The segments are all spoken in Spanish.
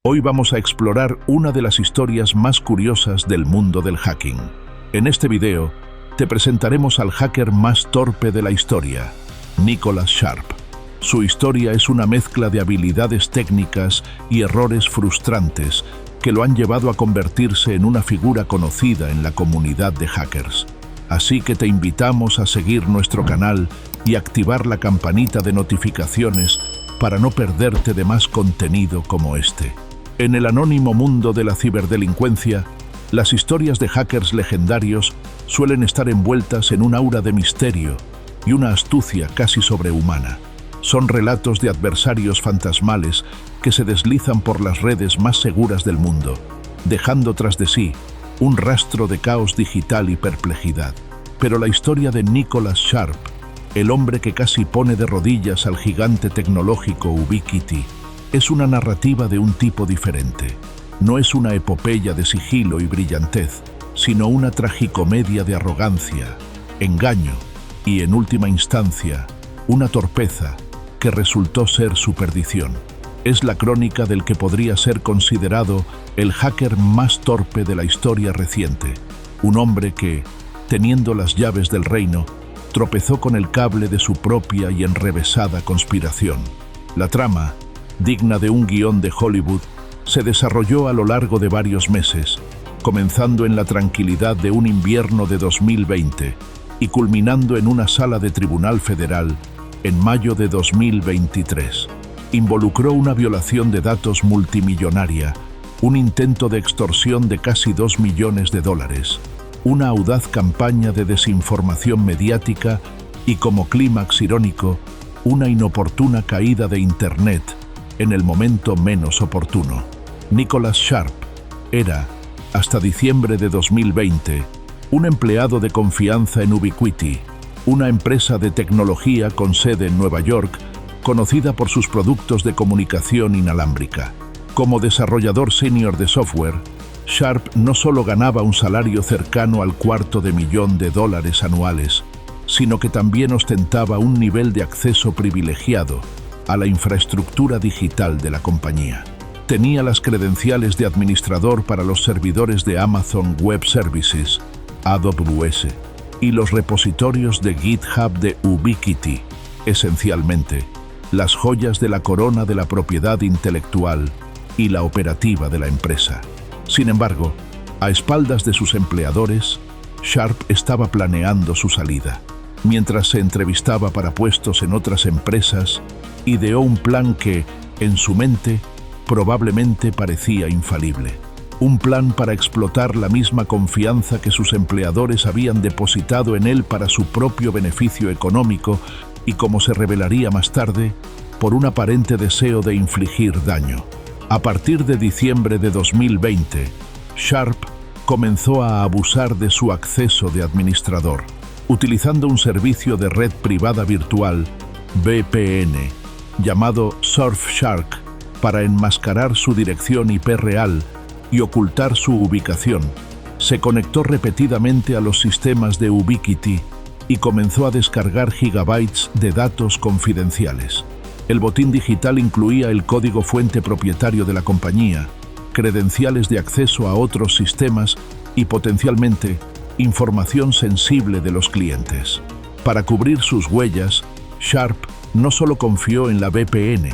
Hoy vamos a explorar una de las historias más curiosas del mundo del hacking. En este video, te presentaremos al hacker más torpe de la historia, Nicholas Sharp. Su historia es una mezcla de habilidades técnicas y errores frustrantes que lo han llevado a convertirse en una figura conocida en la comunidad de hackers. Así que te invitamos a seguir nuestro canal y activar la campanita de notificaciones para no perderte de más contenido como este. En el anónimo mundo de la ciberdelincuencia, las historias de hackers legendarios suelen estar envueltas en un aura de misterio y una astucia casi sobrehumana. Son relatos de adversarios fantasmales que se deslizan por las redes más seguras del mundo, dejando tras de sí un rastro de caos digital y perplejidad. Pero la historia de Nicholas Sharp, el hombre que casi pone de rodillas al gigante tecnológico Ubiquiti, es una narrativa de un tipo diferente. No es una epopeya de sigilo y brillantez, sino una tragicomedia de arrogancia, engaño y, en última instancia, una torpeza que resultó ser su perdición. Es la crónica del que podría ser considerado el hacker más torpe de la historia reciente, un hombre que, teniendo las llaves del reino, tropezó con el cable de su propia y enrevesada conspiración. La trama, digna de un guión de Hollywood, se desarrolló a lo largo de varios meses, comenzando en la tranquilidad de un invierno de 2020 y culminando en una sala de tribunal federal en mayo de 2023. Involucró una violación de datos multimillonaria, un intento de extorsión de casi $2 millones, una audaz campaña de desinformación mediática y, como clímax irónico, una inoportuna caída de Internet en el momento menos oportuno. Nicholas Sharp era, hasta diciembre de 2020, un empleado de confianza en Ubiquiti, una empresa de tecnología con sede en Nueva York, conocida por sus productos de comunicación inalámbrica. Como desarrollador senior de software, Sharp no solo ganaba un salario cercano al $250,000 anuales, sino que también ostentaba un nivel de acceso privilegiado a la infraestructura digital de la compañía. Tenía las credenciales de administrador para los servidores de Amazon Web Services, AWS, y los repositorios de GitHub de Ubiquiti, esencialmente las joyas de la corona de la propiedad intelectual y la operativa de la empresa. Sin embargo, a espaldas de sus empleadores, Sharp estaba planeando su salida. Mientras se entrevistaba para puestos en otras empresas, ideó un plan que, en su mente, probablemente parecía infalible. Un plan para explotar la misma confianza que sus empleadores habían depositado en él para su propio beneficio económico y, como se revelaría más tarde, por un aparente deseo de infligir daño. A partir de diciembre de 2020, Sharp comenzó a abusar de su acceso de administrador, utilizando un servicio de red privada virtual, VPN, llamado Surfshark, para enmascarar su dirección IP real y ocultar su ubicación. Se conectó repetidamente a los sistemas de Ubiquiti y comenzó a descargar gigabytes de datos confidenciales. El botín digital incluía el código fuente propietario de la compañía, credenciales de acceso a otros sistemas y, potencialmente, información sensible de los clientes. Para cubrir sus huellas, Sharp no solo confió en la VPN,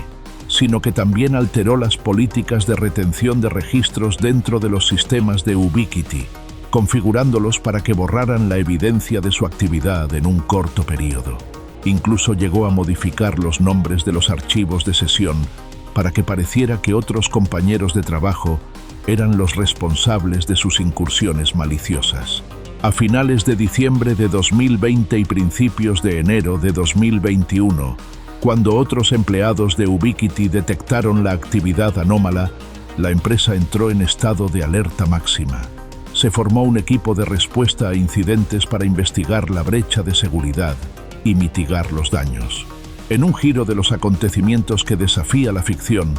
sino que también alteró las políticas de retención de registros dentro de los sistemas de Ubiquiti, configurándolos para que borraran la evidencia de su actividad en un corto periodo. Incluso llegó a modificar los nombres de los archivos de sesión para que pareciera que otros compañeros de trabajo eran los responsables de sus incursiones maliciosas. A finales de diciembre de 2020 y principios de enero de 2021, cuando otros empleados de Ubiquiti detectaron la actividad anómala, la empresa entró en estado de alerta máxima. Se formó un equipo de respuesta a incidentes para investigar la brecha de seguridad y mitigar los daños. En un giro de los acontecimientos que desafía la ficción,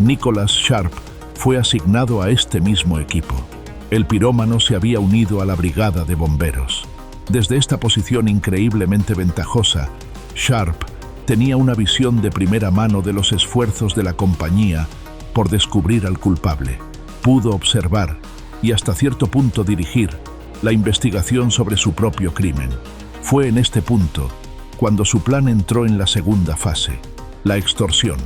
Nicholas Sharp fue asignado a este mismo equipo. El pirómano se había unido a la brigada de bomberos. Desde esta posición increíblemente ventajosa, Sharp tenía una visión de primera mano de los esfuerzos de la compañía por descubrir al culpable. Pudo observar y hasta cierto punto dirigir la investigación sobre su propio crimen. Fue en este punto cuando su plan entró en la segunda fase, la extorsión.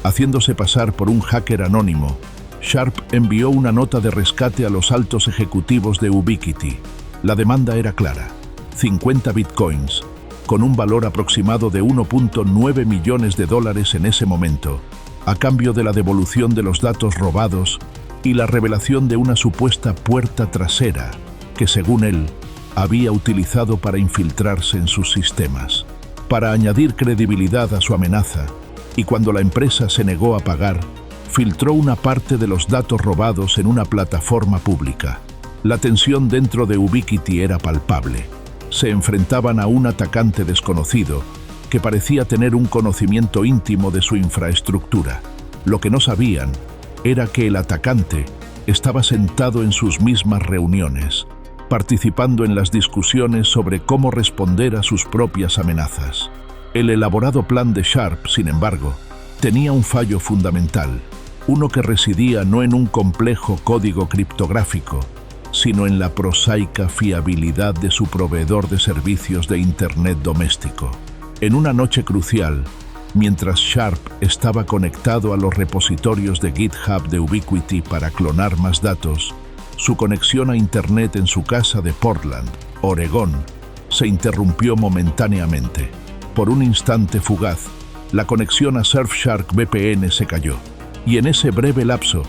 Haciéndose pasar por un hacker anónimo, Sharp envió una nota de rescate a los altos ejecutivos de Ubiquiti. La demanda era clara: 50 bitcoins, con un valor aproximado de 1.9 millones de dólares en ese momento, a cambio de la devolución de los datos robados y la revelación de una supuesta puerta trasera que, según él, había utilizado para infiltrarse en sus sistemas. Para añadir credibilidad a su amenaza, y cuando la empresa se negó a pagar, filtró una parte de los datos robados en una plataforma pública. La tensión dentro de Ubiquiti era palpable. Se enfrentaban a un atacante desconocido que parecía tener un conocimiento íntimo de su infraestructura. Lo que no sabían era que el atacante estaba sentado en sus mismas reuniones, participando en las discusiones sobre cómo responder a sus propias amenazas. El elaborado plan de Sharp, sin embargo, tenía un fallo fundamental, uno que residía no en un complejo código criptográfico, sino en la prosaica fiabilidad de su proveedor de servicios de Internet doméstico. En una noche crucial, mientras Sharp estaba conectado a los repositorios de GitHub de Ubiquiti para clonar más datos, su conexión a Internet en su casa de Portland, Oregón, se interrumpió momentáneamente. Por un instante fugaz, la conexión a Surfshark VPN se cayó, y en ese breve lapso,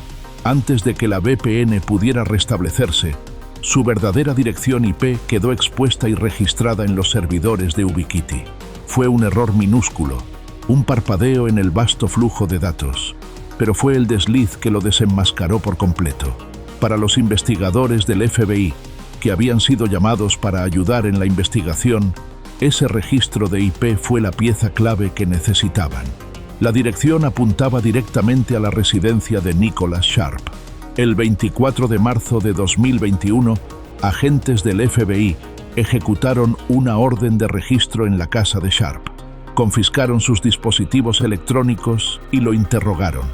antes de que la VPN pudiera restablecerse, su verdadera dirección IP quedó expuesta y registrada en los servidores de Ubiquiti. Fue un error minúsculo, un parpadeo en el vasto flujo de datos, pero fue el desliz que lo desenmascaró por completo. Para los investigadores del FBI, que habían sido llamados para ayudar en la investigación, ese registro de IP fue la pieza clave que necesitaban. La dirección apuntaba directamente a la residencia de Nicholas Sharp. El 24 de marzo de 2021, agentes del FBI ejecutaron una orden de registro en la casa de Sharp. Confiscaron sus dispositivos electrónicos y lo interrogaron.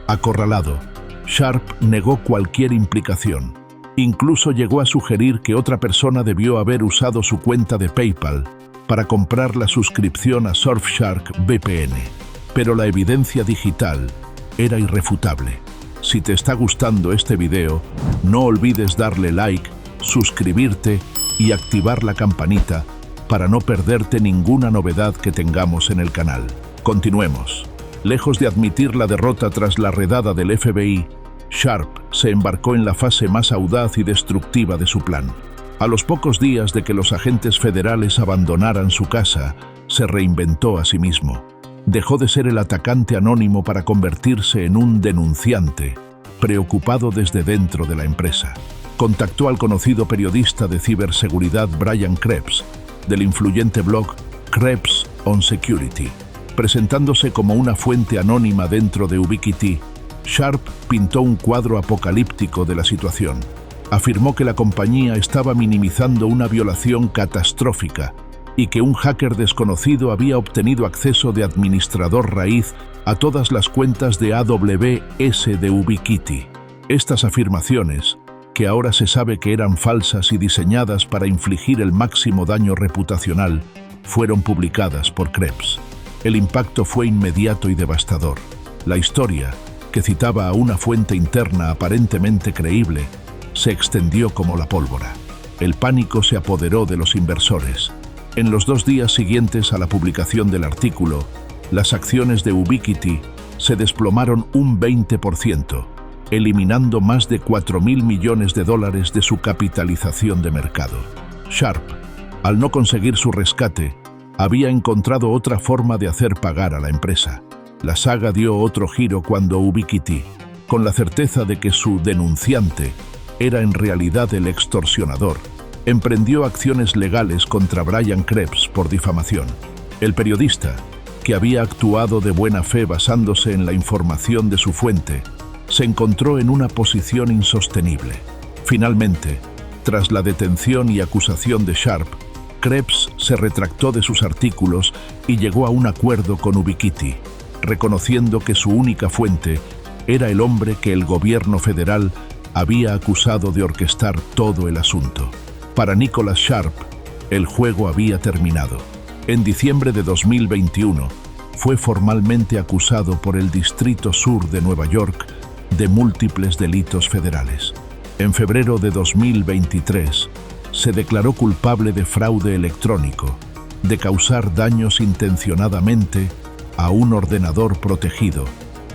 Acorralado, Sharp negó cualquier implicación. Incluso llegó a sugerir que otra persona debió haber usado su cuenta de PayPal para comprar la suscripción a Surfshark VPN. Pero la evidencia digital era irrefutable. Si te está gustando este video, no olvides darle like, suscribirte y activar la campanita para no perderte ninguna novedad que tengamos en el canal. Continuemos. Lejos de admitir la derrota tras la redada del FBI, Sharp se embarcó en la fase más audaz y destructiva de su plan. A los pocos días de que los agentes federales abandonaran su casa, se reinventó a sí mismo. Dejó de ser el atacante anónimo para convertirse en un denunciante, preocupado desde dentro de la empresa. Contactó al conocido periodista de ciberseguridad Brian Krebs, del influyente blog Krebs on Security. Presentándose como una fuente anónima dentro de Ubiquiti, Sharp pintó un cuadro apocalíptico de la situación. Afirmó que la compañía estaba minimizando una violación catastrófica y que un hacker desconocido había obtenido acceso de administrador raíz a todas las cuentas de AWS de Ubiquiti. Estas afirmaciones, que ahora se sabe que eran falsas y diseñadas para infligir el máximo daño reputacional, fueron publicadas por Krebs. El impacto fue inmediato y devastador. La historia, que citaba a una fuente interna aparentemente creíble, se extendió como la pólvora. El pánico se apoderó de los inversores. En los 2 días siguientes a la publicación del artículo, las acciones de Ubiquiti se desplomaron un 20%, eliminando más de $4.000 millones de su capitalización de mercado. Sharp, al no conseguir su rescate, había encontrado otra forma de hacer pagar a la empresa. La saga dio otro giro cuando Ubiquiti, con la certeza de que su denunciante era en realidad el extorsionador, emprendió acciones legales contra Brian Krebs por difamación. El periodista, que había actuado de buena fe basándose en la información de su fuente, se encontró en una posición insostenible. Finalmente, tras la detención y acusación de Sharp, Krebs se retractó de sus artículos y llegó a un acuerdo con Ubiquiti, reconociendo que su única fuente Era el hombre que el gobierno federal había acusado de orquestar todo el asunto. Para Nicholas Sharp, el juego había terminado. En diciembre de 2021, fue formalmente acusado por el Distrito Sur de Nueva York de múltiples delitos federales. En febrero de 2023, se declaró culpable de fraude electrónico, de causar daños intencionadamente a un ordenador protegido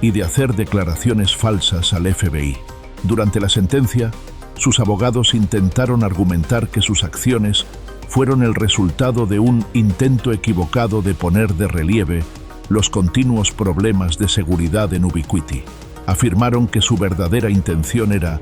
y de hacer declaraciones falsas al FBI. Durante la sentencia, sus abogados intentaron argumentar que sus acciones fueron el resultado de un intento equivocado de poner de relieve los continuos problemas de seguridad en Ubiquiti. Afirmaron que su verdadera intención era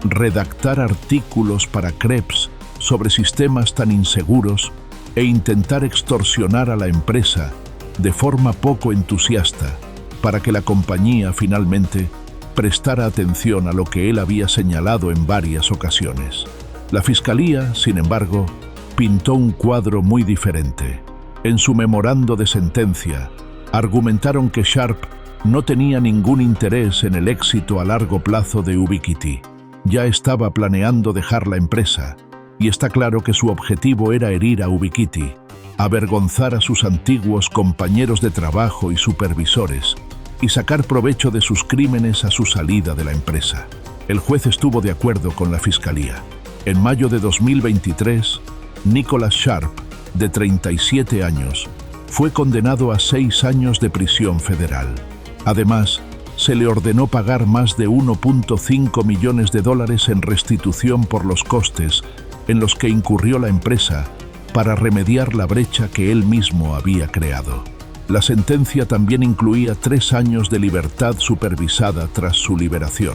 redactar artículos para Krebs sobre sistemas tan inseguros e intentar extorsionar a la empresa de forma poco entusiasta para que la compañía finalmente prestara atención a lo que él había señalado en varias ocasiones. La fiscalía, sin embargo, pintó un cuadro muy diferente. En su memorando de sentencia, argumentaron que Sharp no tenía ningún interés en el éxito a largo plazo de Ubiquiti. Ya estaba planeando dejar la empresa, y está claro que su objetivo era herir a Ubiquiti, avergonzar a sus antiguos compañeros de trabajo y supervisores, y sacar provecho de sus crímenes a su salida de la empresa. El juez estuvo de acuerdo con la fiscalía. En mayo de 2023, Nicholas Sharp, de 37 años, fue condenado a 6 años de prisión federal. Además, se le ordenó pagar más de $1.5 millones en restitución por los costes en los que incurrió la empresa para remediar la brecha que él mismo había creado. La sentencia también incluía 3 años de libertad supervisada tras su liberación.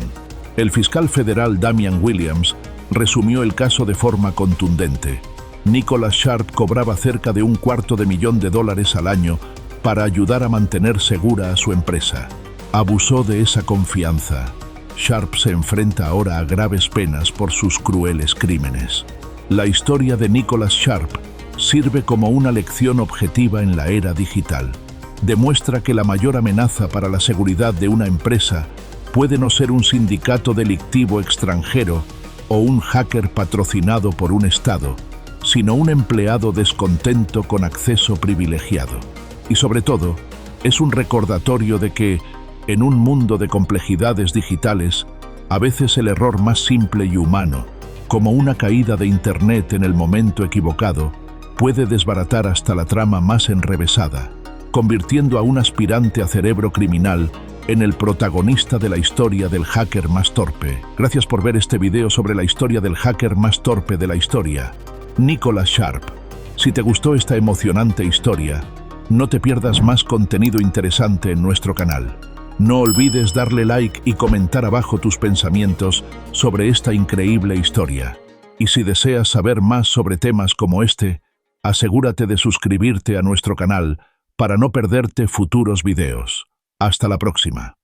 El fiscal federal Damian Williams resumió el caso de forma contundente. Nicholas Sharp cobraba cerca de $250,000 al año para ayudar a mantener segura a su empresa. Abusó de esa confianza. Sharp se enfrenta ahora a graves penas por sus crueles crímenes. La historia de Nicholas Sharp sirve como una lección objetiva en la era digital. Demuestra que la mayor amenaza para la seguridad de una empresa puede no ser un sindicato delictivo extranjero o un hacker patrocinado por un Estado, sino un empleado descontento con acceso privilegiado. Y sobre todo, es un recordatorio de que, en un mundo de complejidades digitales, a veces el error más simple y humano, como una caída de Internet en el momento equivocado, puede desbaratar hasta la trama más enrevesada, convirtiendo a un aspirante a cerebro criminal en el protagonista de la historia del hacker más torpe. Gracias por ver este video sobre la historia del hacker más torpe de la historia, Nicholas Sharp. Si te gustó esta emocionante historia, no te pierdas más contenido interesante en nuestro canal. No olvides darle like y comentar abajo tus pensamientos sobre esta increíble historia. Y si deseas saber más sobre temas como este, asegúrate de suscribirte a nuestro canal para no perderte futuros videos. Hasta la próxima.